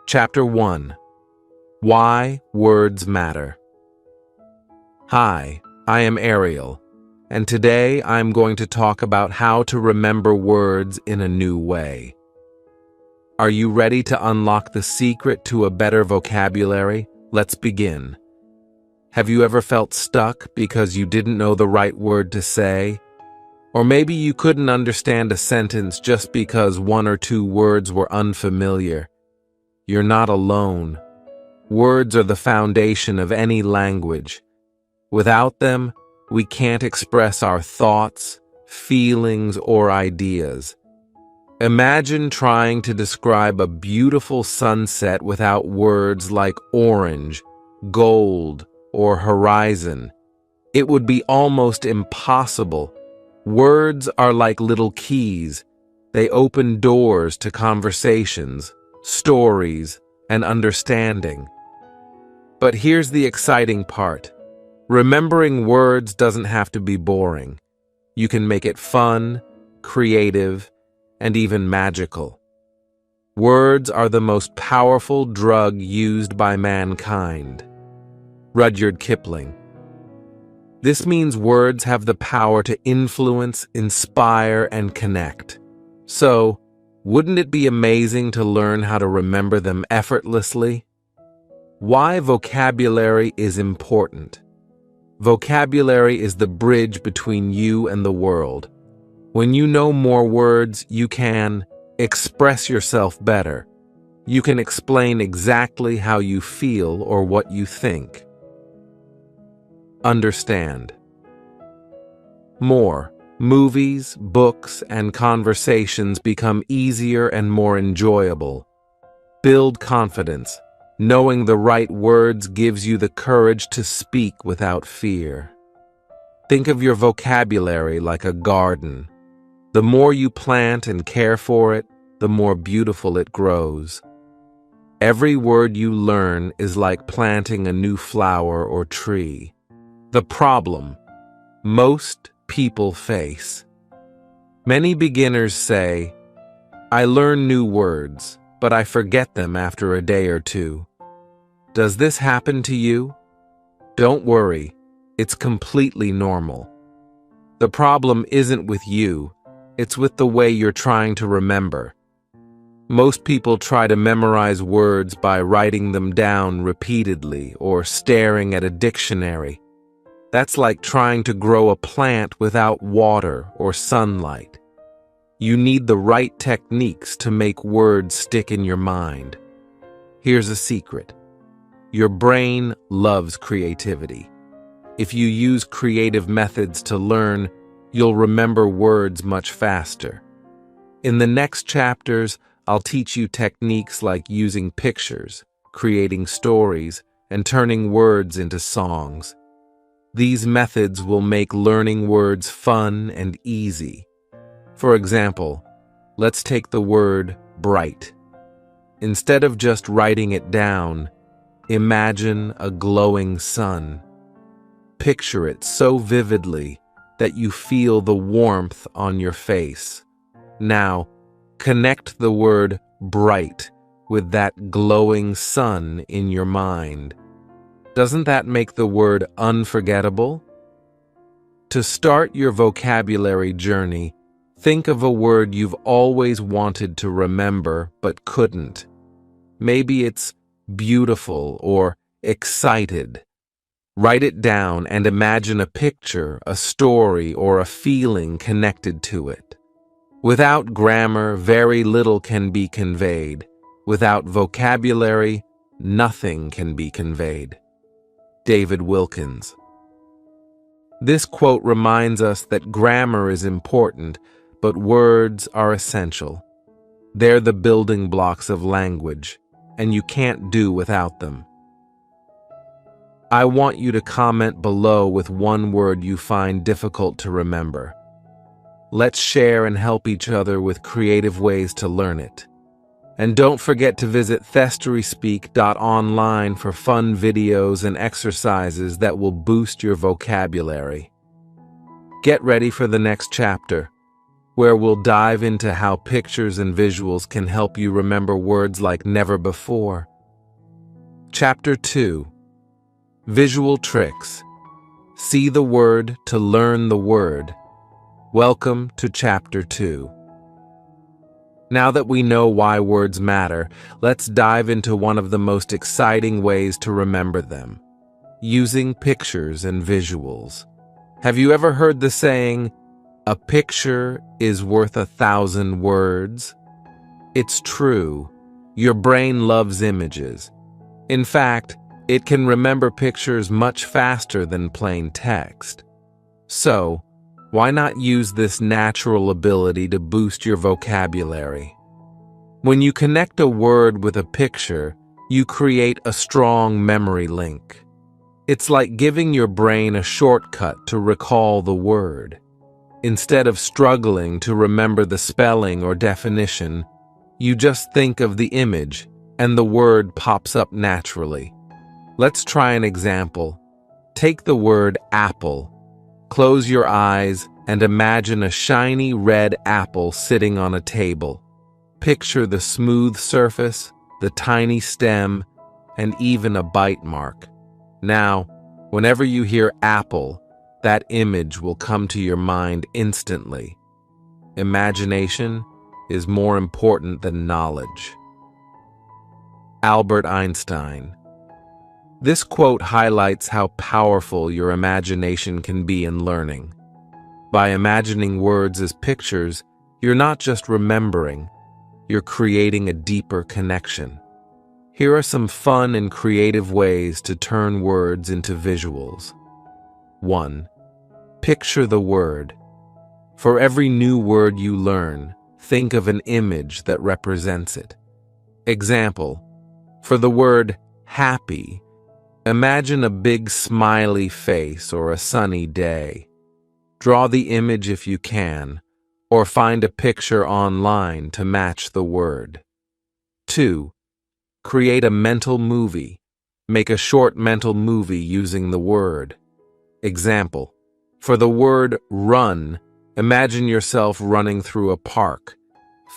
Chapter 1. Why Words Matter. Hi, I am Ariel, and today I'm going to talk about how to remember words in a new way. Are you ready to unlock the secret to a better vocabulary? Let's begin. Have you ever felt stuck because you didn't know the right word to say? Or maybe you couldn't understand a sentence just because one or two words were unfamiliar. You're not alone. Words are the foundation of any language. Without them, we can't express our thoughts, feelings, or ideas. Imagine trying to describe a beautiful sunset without words like orange, gold, or horizon. It would be almost impossible. Words are like little keys. They open doors to conversations, stories, and understanding. But here's the exciting part. Remembering words doesn't have to be boring. You can make it fun, creative, and even magical. Words are the most powerful drug used by mankind. Rudyard Kipling. This means words have the power to influence, inspire, and connect. So, wouldn't it be amazing to learn how to remember them effortlessly? Why vocabulary is important. Vocabulary is the bridge between you and the world. When you know more words, you can express yourself better. You can explain exactly how you feel or what you think. Understand. More. Movies, books, and conversations become easier and more enjoyable. Build confidence. Knowing the right words gives you the courage to speak without fear. Think of your vocabulary like a garden. The more you plant and care for it, the more beautiful it grows. Every word you learn is like planting a new flower or tree. The problem most people face. Many beginners say, "I learn new words, but I forget them after a day or two." Does this happen to you? Don't worry, it's completely normal. The problem isn't with you, it's with the way you're trying to remember. Most people try to memorize words by writing them down repeatedly or staring at a dictionary. That's like trying to grow a plant without water or sunlight. You need the right techniques to make words stick in your mind. Here's a secret. Your brain loves creativity. If you use creative methods to learn, you'll remember words much faster. In the next chapters, I'll teach you techniques like using pictures, creating stories, and turning words into songs. These methods will make learning words fun and easy. For example, let's take the word bright. Instead of just writing it down, imagine a glowing sun. Picture it so vividly that you feel the warmth on your face. Now, connect the word bright with that glowing sun in your mind. Doesn't that make the word unforgettable? To start your vocabulary journey, think of a word you've always wanted to remember but couldn't. Maybe it's beautiful or excited. Write it down and imagine a picture, a story, or a feeling connected to it. Without grammar, very little can be conveyed. Without vocabulary, nothing can be conveyed. David Wilkins. This quote reminds us that grammar is important, but words are essential. They're the building blocks of language, and you can't do without them. I want you to comment below with one word you find difficult to remember. Let's share and help each other with creative ways to learn it. And don't forget to visit thesteryspeak.online for fun videos and exercises that will boost your vocabulary. Get ready for the next chapter. where we'll dive into how pictures and visuals can help you remember words like never before. Chapter 2. Visual Tricks. See the word to learn the word. Welcome to Chapter 2. Now that we know why words matter, let's dive into one of the most exciting ways to remember them: using pictures and visuals. Have you ever heard the saying, "A picture is worth 1,000 words"? It's true. Your brain loves images. In fact, it can remember pictures much faster than plain text. So, why not use this natural ability to boost your vocabulary? When you connect a word with a picture, you create a strong memory link. It's like giving your brain a shortcut to recall the word. Instead of struggling to remember the spelling or definition, you just think of the image and the word pops up naturally. Let's try an example. Take the word apple. Close your eyes and imagine a shiny red apple sitting on a table. Picture the smooth surface, the tiny stem, and even a bite mark. Now, whenever you hear apple, that image will come to your mind instantly. Imagination is more important than knowledge. Albert Einstein. This quote highlights how powerful your imagination can be in learning. By imagining words as pictures, you're not just remembering, you're creating a deeper connection. Here are some fun and creative ways to turn words into visuals. 1. Picture the word. For every new word you learn, think of an image that represents it. Example: for the word happy, imagine a big smiley face or a sunny day. Draw the image if you can, or find a picture online to match the word. 2. Create a mental movie. Make a short mental movie using the word. Example: for the word run, imagine yourself running through a park.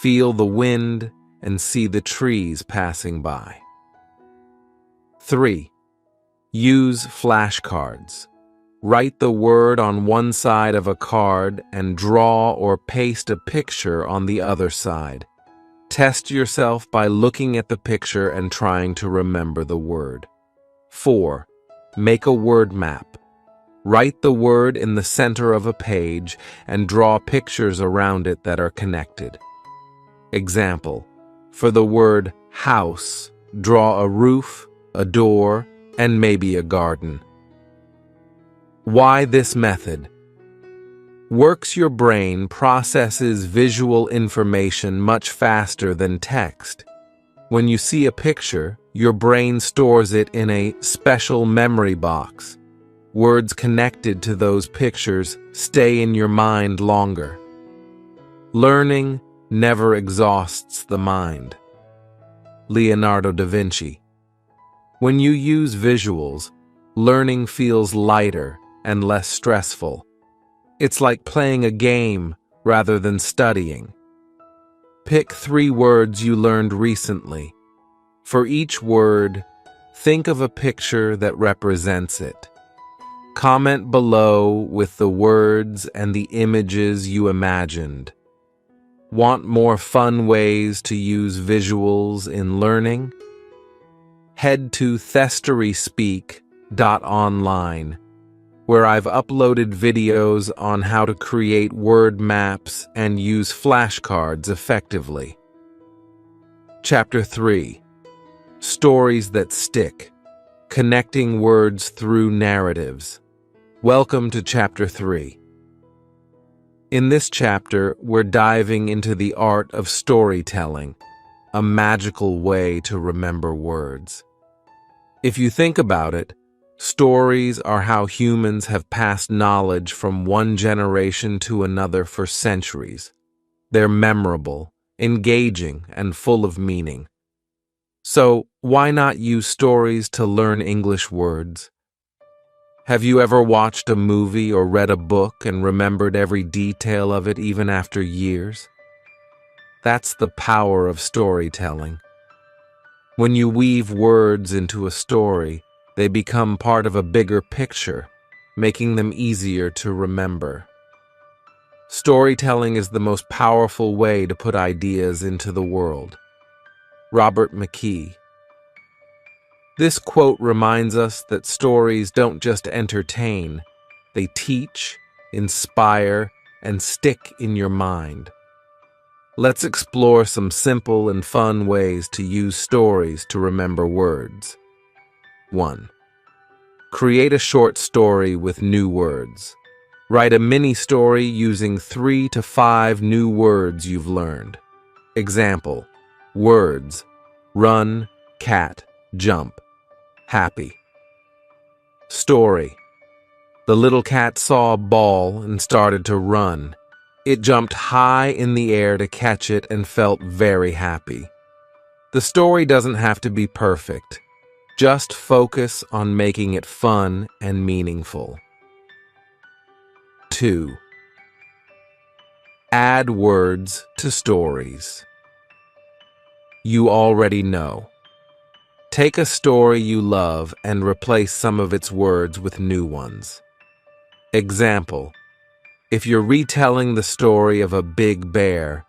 Feel the wind and see the trees passing by. 3. Use flashcards. Write the word on one side of a card and draw or paste a picture on the other side. Test yourself by looking at the picture and trying to remember the word. 4. Make a word map. Write the word in the center of a page and draw pictures around it that are connected. Example: for the word house, draw a roof, a door, and maybe a garden. Why this method? Works your brain processes visual information much faster than text. When you see a picture, your brain stores it in a special memory box. Words connected to those pictures stay in your mind longer. Learning never exhausts the mind. Leonardo da Vinci. When you use visuals, learning feels lighter and less stressful. It's like playing a game rather than studying. Pick 3 words you learned recently. For each word, think of a picture that represents it. Comment below with the words and the images you imagined. Want more fun ways to use visuals in learning? Head to thestoryspeak.online, where I've uploaded videos on how to create word maps and use flashcards effectively. Chapter 3. Stories that stick. Connecting words through narratives. Welcome to Chapter 3. In this chapter, we're diving into the art of storytelling, a magical way to remember words. If you think about it, stories are how humans have passed knowledge from one generation to another for centuries. They're memorable, engaging, and full of meaning. So, why not use stories to learn English words? Have you ever watched a movie or read a book and remembered every detail of it even after years? That's the power of storytelling. When you weave words into a story, they become part of a bigger picture, making them easier to remember. Storytelling is the most powerful way to put ideas into the world. Robert McKee. This quote reminds us that stories don't just entertain, they teach, inspire, and stick in your mind. Let's explore some simple and fun ways to use stories to remember words. 1. Create a short story with new words. Write a mini story using 3 to 5 new words you've learned. Example: words: run, cat, jump. Happy. Story: the little cat saw a ball and started to run. It jumped high in the air to catch it and felt very happy. The story doesn't have to be perfect. Just focus on making it fun and meaningful. 2. Add words to stories. You already know. Take a story you love and replace some of its words with new ones. Example: if you're retelling the story of a big bear,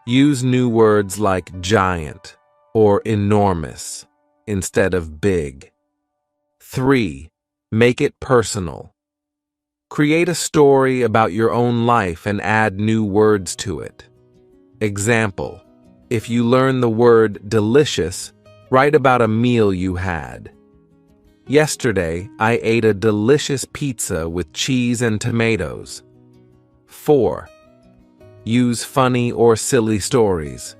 use new words like giant or enormous instead of big. 3. Make it personal. Create a story about your own life and add new words to it. Example: if you learn the word delicious, write about a meal you had. Yesterday, I ate a delicious pizza with cheese and tomatoes. 4. Use funny or silly stories.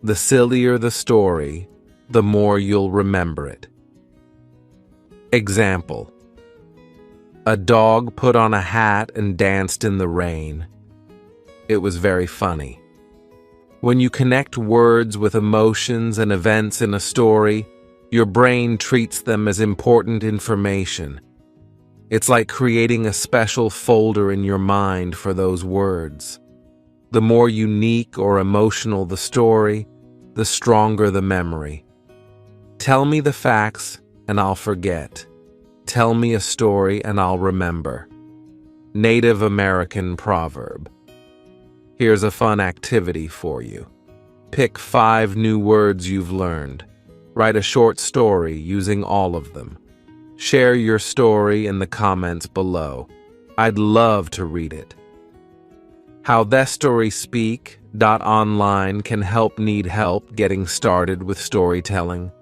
The sillier the story, the more you'll remember it. Example: a dog put on a hat and danced in the rain. It was very funny. When you connect words with emotions and events in a story, your brain treats them as important information. It's like creating a special folder in your mind for those words. The more unique or emotional the story, the stronger the memory. Tell me the facts and I'll forget. Tell me a story and I'll remember. Native American proverb. Here's a fun activity for you. Pick 5 new words you've learned. Write a short story using all of them. Share your story in the comments below. I'd love to read it. How TheStorySpeak.online can need help getting started with storytelling.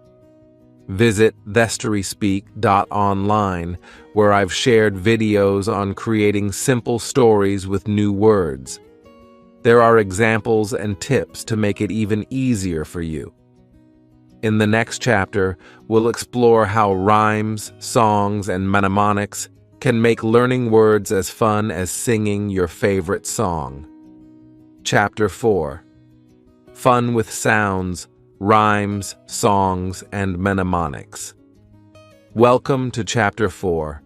Visit TheStorySpeak.online, where I've shared videos on creating simple stories with new words. There are examples and tips to make it even easier for you. In the next chapter, we'll explore how rhymes, songs, and mnemonics can make learning words as fun as singing your favorite song. Chapter 4. Fun with sounds, rhymes, songs, and mnemonics. Welcome to Chapter 4.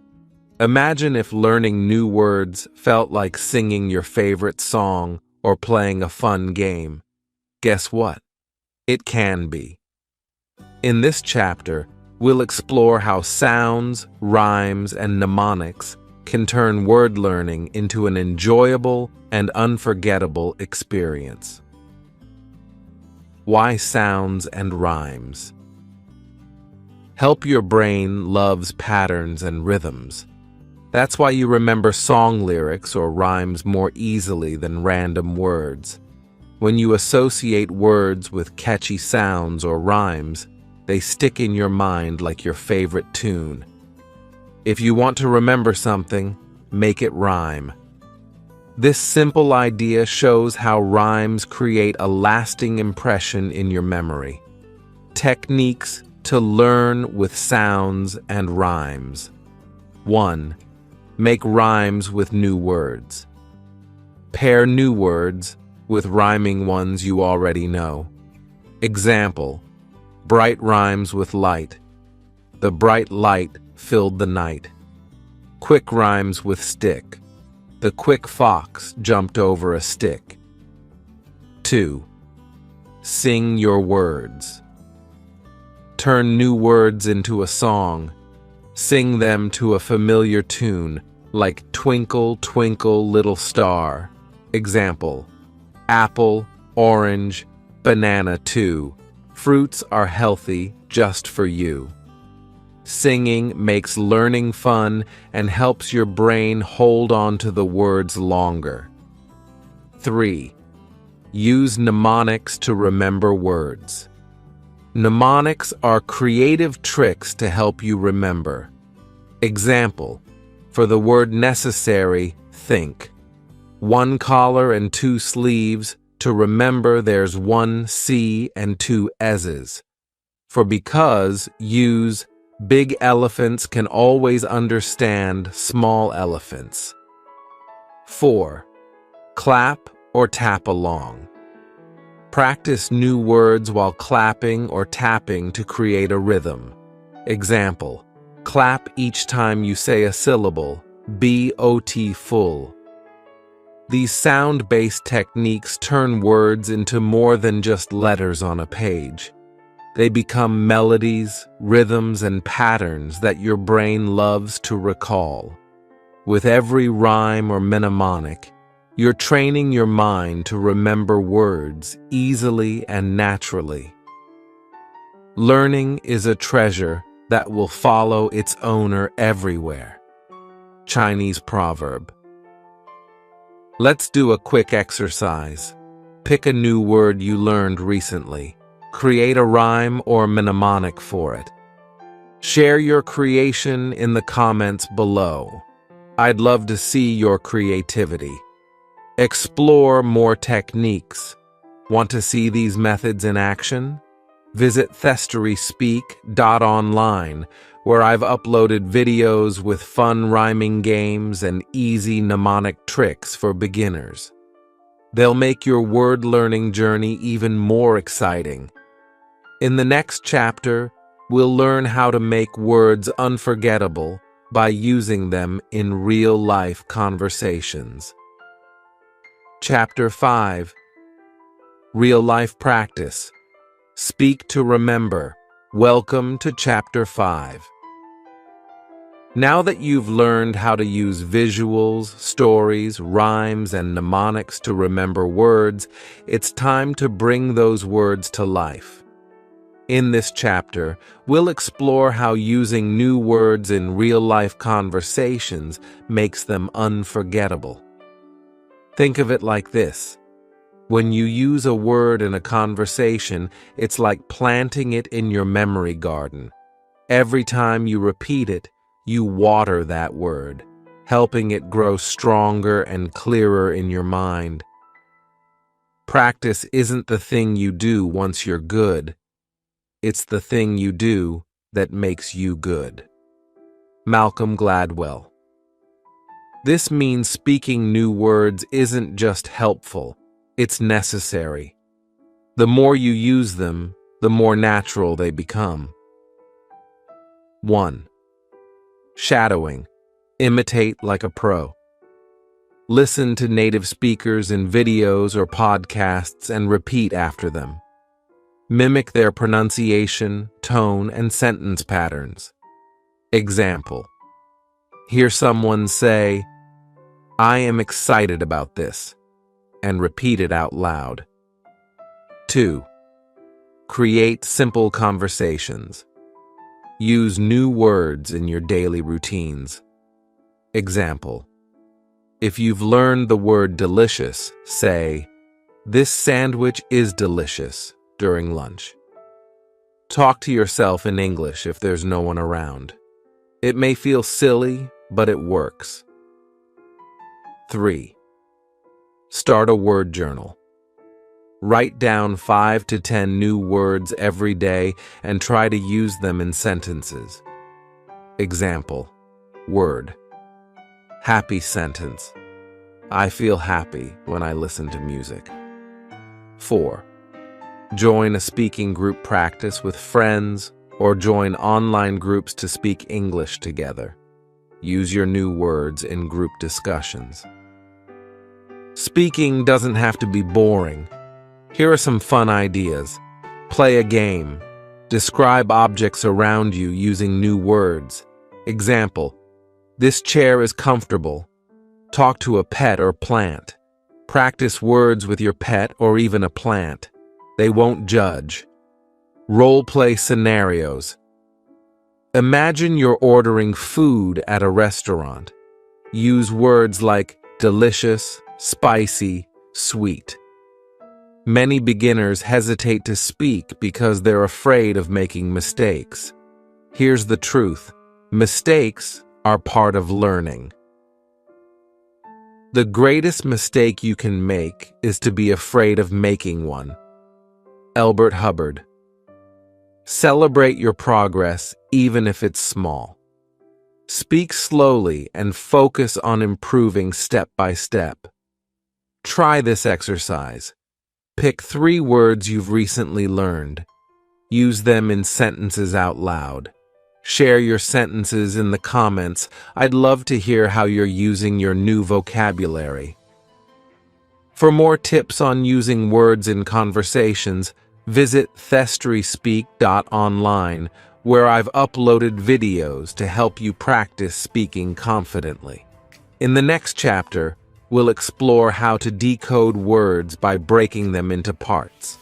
Imagine if learning new words felt like singing your favorite song or playing a fun game. Guess what? It can be. In this chapter, we'll explore how sounds, rhymes, and mnemonics can turn word learning into an enjoyable and unforgettable experience. Why sounds and rhymes? Your brain loves patterns and rhythms. That's why you remember song lyrics or rhymes more easily than random words. When you associate words with catchy sounds or rhymes, they stick in your mind like your favorite tune. If you want to remember something, make it rhyme. This simple idea shows how rhymes create a lasting impression in your memory. Techniques to learn with sounds and rhymes. 1. Make rhymes with new words. Pair new words with rhyming ones you already know. Example: bright rhymes with light. The bright light filled the night. Quick rhymes with stick. The quick fox jumped over a stick. 2. Sing your words. Turn new words into a song. Sing them to a familiar tune, like Twinkle, Twinkle, Little Star. Example: apple, orange, banana too. Fruits are healthy just for you. Singing makes learning fun and helps your brain hold on to the words longer. 3. Use mnemonics to remember words. Mnemonics are creative tricks to help you remember. Example: for the word necessary, think 1 collar and 2 sleeves. To remember, there's 1 C and 2 S's. For because, use big elephants can always understand small elephants. 4. Clap or tap along. Practice new words while clapping or tapping to create a rhythm. Example: clap each time you say a syllable. B-O-T full. These sound-based techniques turn words into more than just letters on a page. They become melodies, rhythms, and patterns that your brain loves to recall. With every rhyme or mnemonic, you're training your mind to remember words easily and naturally. Learning is a treasure that will follow its owner everywhere. Chinese proverb. Let's do a quick exercise. Pick a new word you learned recently. Create a rhyme or mnemonic for it. Share your creation in the comments below. I'd love to see your creativity. Explore more techniques. Want to see these methods in action? Visit thestoryspeak.online, where I've uploaded videos with fun rhyming games and easy mnemonic tricks for beginners. They'll make your word learning journey even more exciting. In the next chapter, we'll learn how to make words unforgettable by using them in real-life conversations. Chapter 5. Real-life practice. Speak to remember. Welcome to Chapter 5. Now that you've learned how to use visuals, stories, rhymes, and mnemonics to remember words, it's time to bring those words to life. In this chapter, we'll explore how using new words in real-life conversations makes them unforgettable. Think of it like this. When you use a word in a conversation, it's like planting it in your memory garden. Every time you repeat it, you water that word, helping it grow stronger and clearer in your mind. Practice isn't the thing you do once you're good. It's the thing you do that makes you good. Malcolm Gladwell. This means speaking new words isn't just helpful, it's necessary. The more you use them, the more natural they become. 1. Shadowing. Imitate like a pro. Listen to native speakers in videos or podcasts and repeat after them. Mimic their pronunciation, tone, and sentence patterns. Example: hear someone say, "I am excited about this," and repeat it out loud. 2. Create simple conversations. Use new words in your daily routines. Example: if you've learned the word delicious, say, "This sandwich is delicious," during lunch. Talk to yourself in English if there's no one around. It may feel silly, but it works. 3. Start a word journal. Write down 5 to 10 new words every day and try to use them in sentences. Example: word. Happy sentence: I feel happy when I listen to music. 4. Join a speaking group practice with friends or join online groups to speak English together. Use your new words in group discussions. Speaking doesn't have to be boring. Here are some fun ideas. Play a game. Describe objects around you using new words. Example: this chair is comfortable. Talk to a pet or plant. Practice words with your pet or even a plant. They won't judge. Role-play scenarios. Imagine you're ordering food at a restaurant. Use words like delicious, spicy, sweet. Many beginners hesitate to speak because they're afraid of making mistakes. Here's the truth: mistakes are part of learning. The greatest mistake you can make is to be afraid of making one. Elbert Hubbard. Celebrate your progress, even if it's small. Speak slowly and focus on improving step by step. Try this exercise. Pick 3 words you've recently learned. Use them in sentences out loud. Share your sentences in the comments. I'd love to hear how you're using your new vocabulary. For more tips on using words in conversations, visit thestryspeak.online, where I've uploaded videos to help you practice speaking confidently. In the next chapter, we'll explore how to decode words by breaking them into parts.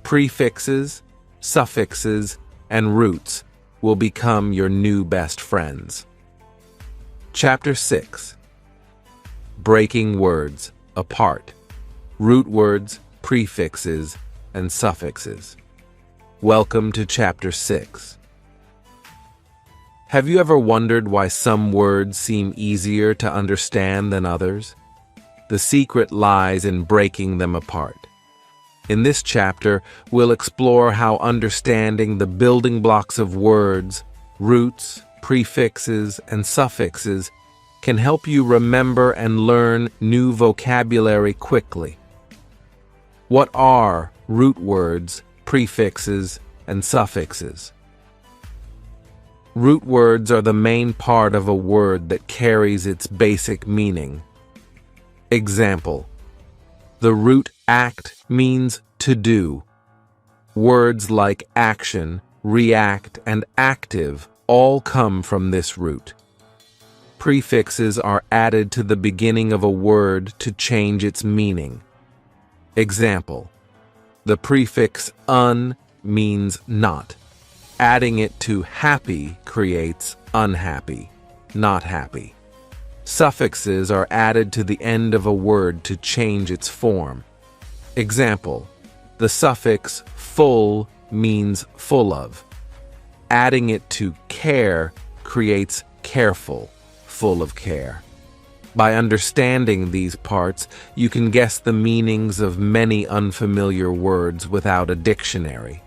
Prefixes, suffixes, and roots will become your new best friends. Chapter 6. Breaking words apart. Root words, prefixes, and suffixes. Welcome to Chapter 6. Have you ever wondered why some words seem easier to understand than others? The secret lies in breaking them apart. In this chapter, we'll explore how understanding the building blocks of words, roots, prefixes, and suffixes can help you remember and learn new vocabulary quickly. What are root words, prefixes, and suffixes? Root words are the main part of a word that carries its basic meaning. Example: the root act means to do. Words like action, react, and active all come from this root. Prefixes are added to the beginning of a word to change its meaning. Example: the prefix un means not. Adding it to happy creates unhappy, not happy. Suffixes are added to the end of a word to change its form. Example: the suffix full means full of. Adding it to care creates careful, full of care. By understanding these parts, you can guess the meanings of many unfamiliar words without a dictionary.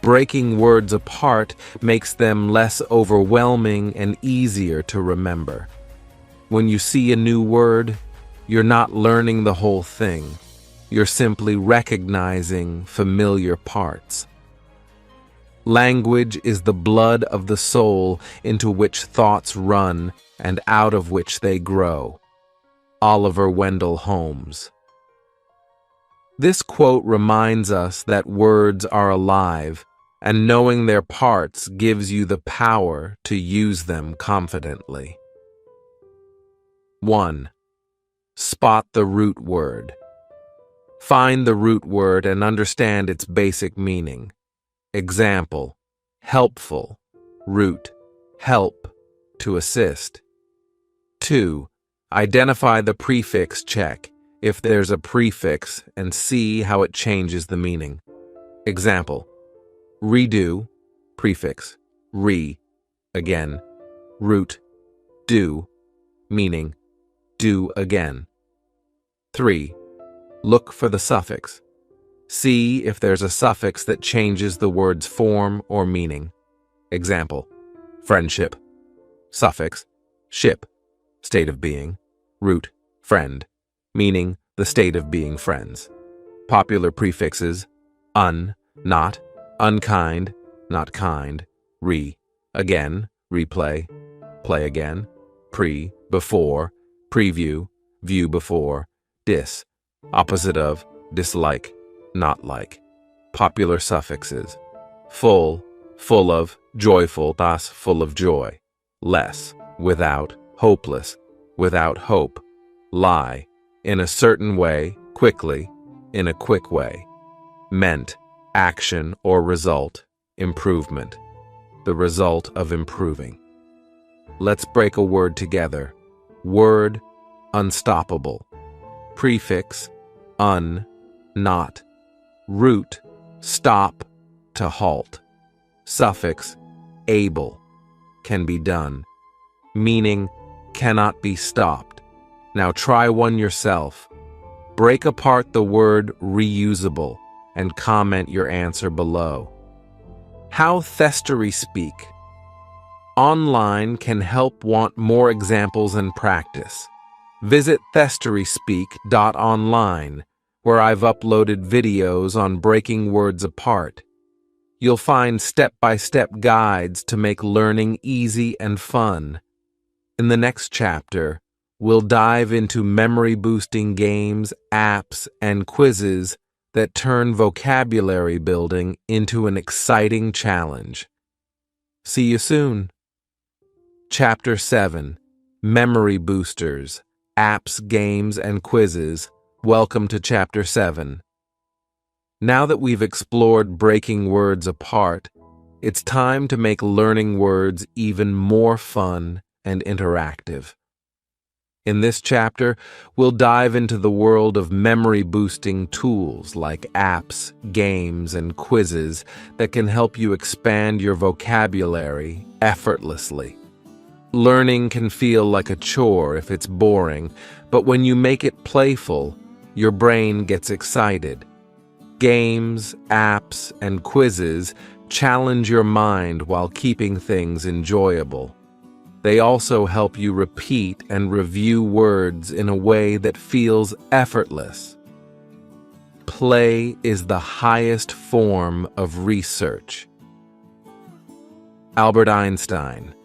Breaking words apart makes them less overwhelming and easier to remember. When you see a new word, you're not learning the whole thing. You're simply recognizing familiar parts. Language is the blood of the soul into which thoughts run and out of which they grow. Oliver Wendell Holmes. This quote reminds us that words are alive, and knowing their parts gives you the power to use them confidently. 1. Spot the root word. Find the root word and understand its basic meaning. Example: helpful, root, help, to assist. 2. Identify the prefix check, if there's a prefix, and see how it changes the meaning. Example: redo, prefix, re, again, root, do, meaning do again. 3. Look for the suffix. See if there's a suffix that changes the word's form or meaning. Example: friendship, suffix, ship, state of being, root, friend, meaning the state of being friends. Popular prefixes: un, not, unkind, not kind, re, again, replay, play again, before, preview, view before, dis, opposite of, dislike, not like. Popular suffixes. Full, full of, joyful, thus full of joy. Less, without, hopeless, without hope. Lie, in a certain way, quickly, in a quick way. Meant, action or result, improvement. The result of improving. Let's break a word together. Word, unstoppable. Prefix, un, not. Root, stop, to halt. Suffix, able, can be done. Meaning, cannot be stopped. Now try one yourself. Break apart the word reusable and comment your answer below. How Thestory speak. Online can help. Want more examples and practice. Visit thestoryspeak.online, where I've uploaded videos on breaking words apart. You'll find step-by-step guides to make learning easy and fun. In the next chapter, we'll dive into memory-boosting games, apps, and quizzes that turn vocabulary building into an exciting challenge. See you soon. Chapter 7. Memory Boosters, Apps, Games, and Quizzes. Welcome to Chapter 7. Now that we've explored breaking words apart, it's time to make learning words even more fun and interactive. In this chapter, we'll dive into the world of memory-boosting tools like apps, games, and quizzes that can help you expand your vocabulary effortlessly. Learning can feel like a chore if it's boring, but when you make it playful, your brain gets excited. Games, apps, and quizzes challenge your mind while keeping things enjoyable. They also help you repeat and review words in a way that feels effortless. Play is the highest form of research. Albert Einstein.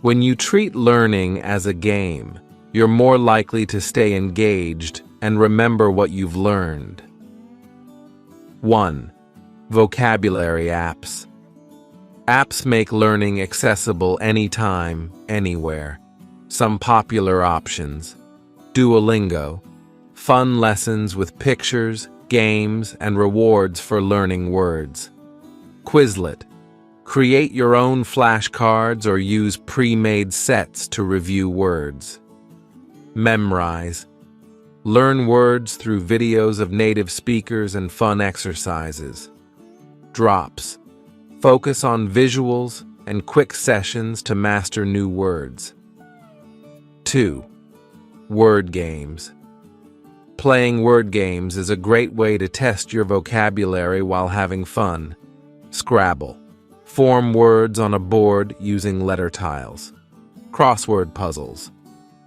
When you treat learning as a game, you're more likely to stay engaged and remember what you've learned. 1. Vocabulary apps. Apps make learning accessible anytime, anywhere. Some popular options: Duolingo, fun lessons with pictures, games, and rewards for learning words. Quizlet, create your own flashcards or use pre-made sets to review words. Memrise, learn words through videos of native speakers and fun exercises. Drops, focus on visuals and quick sessions to master new words. 2. Word games. Playing word games is a great way to test your vocabulary while having fun. Scrabble. Form words on a board using letter tiles. Crossword puzzles.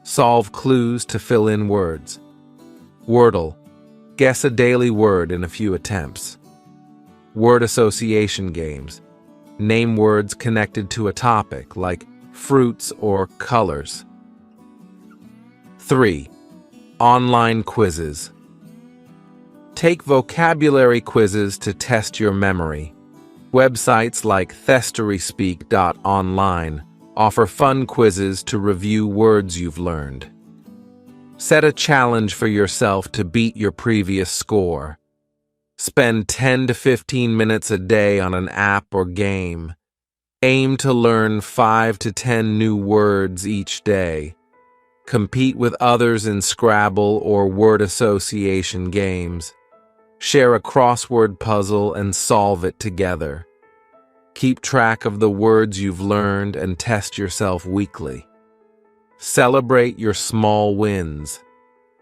Solve clues to fill in words. Wordle. Guess a daily word in a few attempts. Word association games. Name words connected to a topic, like fruits or colors. 3. Online quizzes. Take vocabulary quizzes to test your memory. Websites like thestoryspeak.online offer fun quizzes to review words you've learned. Set a challenge for yourself to beat your previous score. Spend 10 to 15 minutes a day on an app or game. Aim to learn 5 to 10 new words each day. Compete with others in Scrabble or word association games. Share a crossword puzzle and solve it together. Keep track of the words you've learned and test yourself weekly. Celebrate your small wins.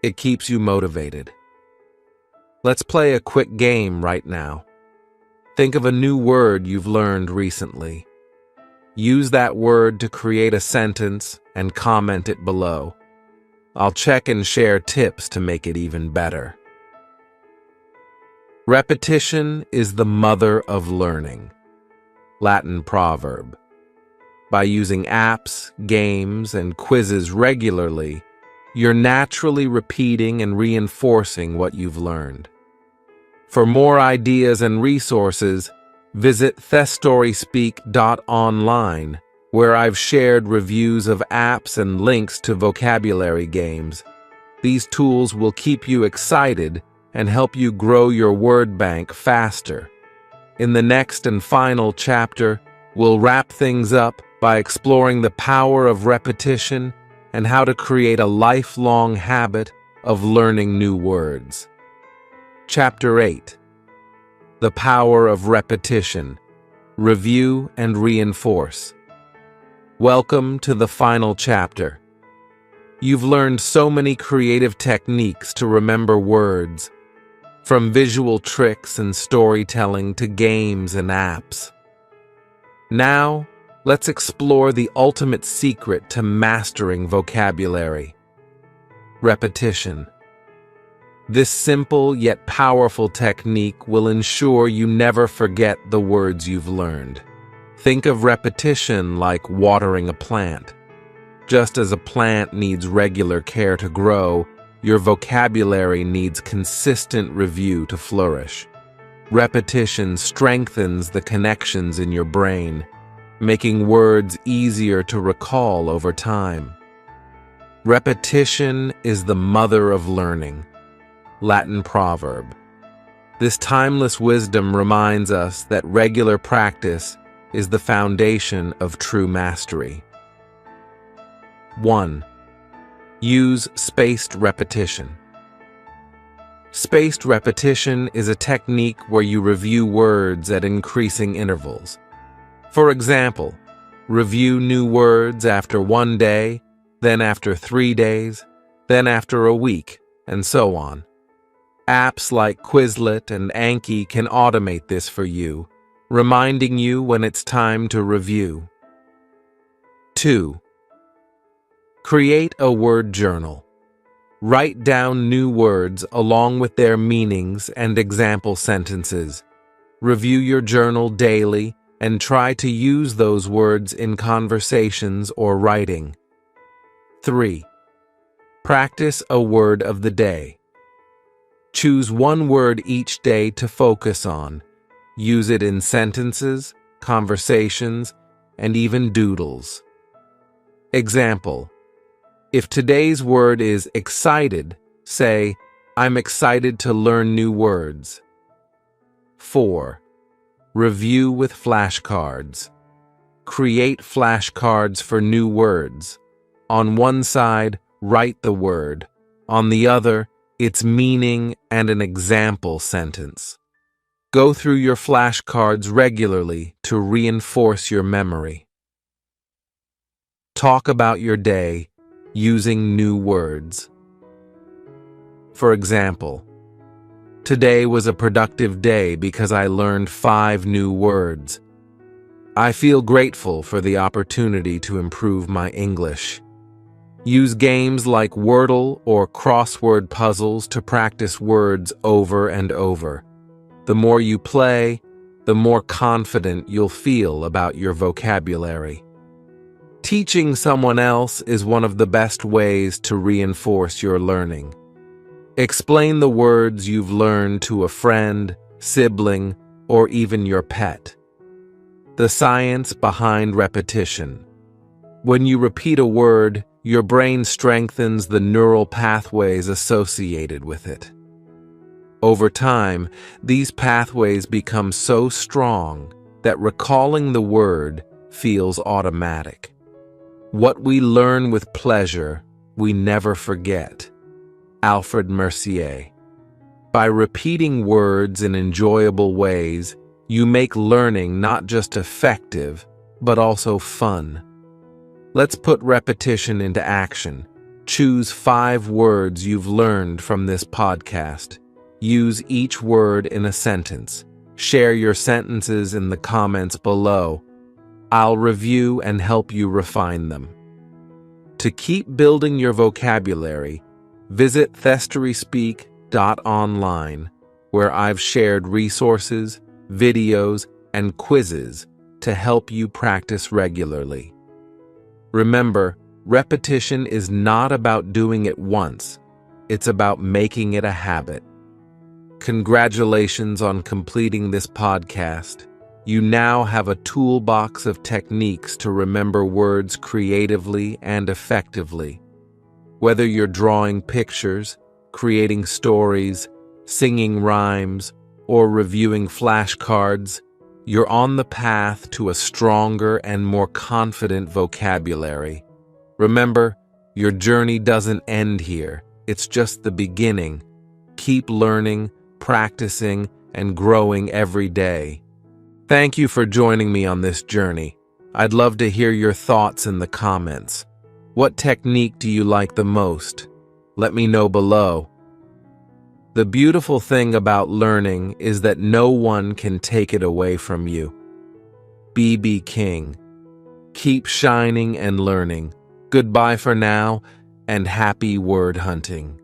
It keeps you motivated. Let's play a quick game right now. Think of a new word you've learned recently. Use that word to create a sentence and comment it below. I'll check and share tips to make it even better. Repetition is the mother of learning. Latin proverb. By using apps, games, and quizzes regularly, you're naturally repeating and reinforcing what you've learned. For more ideas and resources, visit thestoryspeak.online, where I've shared reviews of apps and links to vocabulary games. These tools will keep you excited and help you grow your word bank faster. In the next and final chapter, we'll wrap things up by exploring the power of repetition and how to create a lifelong habit of learning new words. Chapter 8. The Power of Repetition. Review and Reinforce. Welcome to the final chapter. You've learned so many creative techniques to remember words, from visual tricks and storytelling to games and apps. Now, let's explore the ultimate secret to mastering vocabulary: repetition. This simple yet powerful technique will ensure you never forget the words you've learned. Think of repetition like watering a plant. Just as a plant needs regular care to grow, your vocabulary needs consistent review to flourish. Repetition strengthens the connections in your brain, making words easier to recall over time. Repetition is the mother of learning. Latin proverb. This timeless wisdom reminds us that regular practice is the foundation of true mastery. 1. Use spaced repetition. Spaced repetition is a technique where you review words at increasing intervals. For example, review new words after 1 day, then after 3 days, then after a week, and so on. Apps like Quizlet and Anki can automate this for you, reminding you when it's time to review. 2. Create a word journal. Write down new words along with their meanings and example sentences. Review your journal daily and try to use those words in conversations or writing. 3. Practice a word of the day. Choose one word each day to focus on. Use it in sentences, conversations, and even doodles. Example: if today's word is excited, say, "I'm excited to learn new words." 4. Review with flashcards. Create flashcards for new words. On one side, write the word. On the other, its meaning and an example sentence. Go through your flashcards regularly to reinforce your memory. Talk about your day using new words. For example, today was a productive day because I learned 5 new words. I feel grateful for the opportunity to improve my English. Use games like Wordle or crossword puzzles to practice words over and over. The more you play, the more confident you'll feel about your vocabulary. Teaching someone else is one of the best ways to reinforce your learning. Explain the words you've learned to a friend, sibling, or even your pet. The science behind repetition. When you repeat a word, your brain strengthens the neural pathways associated with it. Over time, these pathways become so strong that recalling the word feels automatic. What we learn with pleasure, we never forget. Alfred Mercier. By repeating words in enjoyable ways, you make learning not just effective, but also fun. Let's put repetition into action. Choose 5 words you've learned from this podcast. Use each word in a sentence. Share your sentences in the comments below. I'll review and help you refine them. To keep building your vocabulary, visit thestoryspeak.online, where I've shared resources, videos, and quizzes to help you practice regularly. Remember, repetition is not about doing it once. It's about making it a habit. Congratulations on completing this podcast. You now have a toolbox of techniques to remember words creatively and effectively. Whether you're drawing pictures, creating stories, singing rhymes, or reviewing flashcards, you're on the path to a stronger and more confident vocabulary. Remember, your journey doesn't end here. It's just the beginning. Keep learning, practicing, and growing every day. Thank you for joining me on this journey. I'd love to hear your thoughts in the comments. What technique do you like the most? Let me know below. The beautiful thing about learning is that no one can take it away from you. BB King. Keep shining and learning. Goodbye for now, and happy word hunting.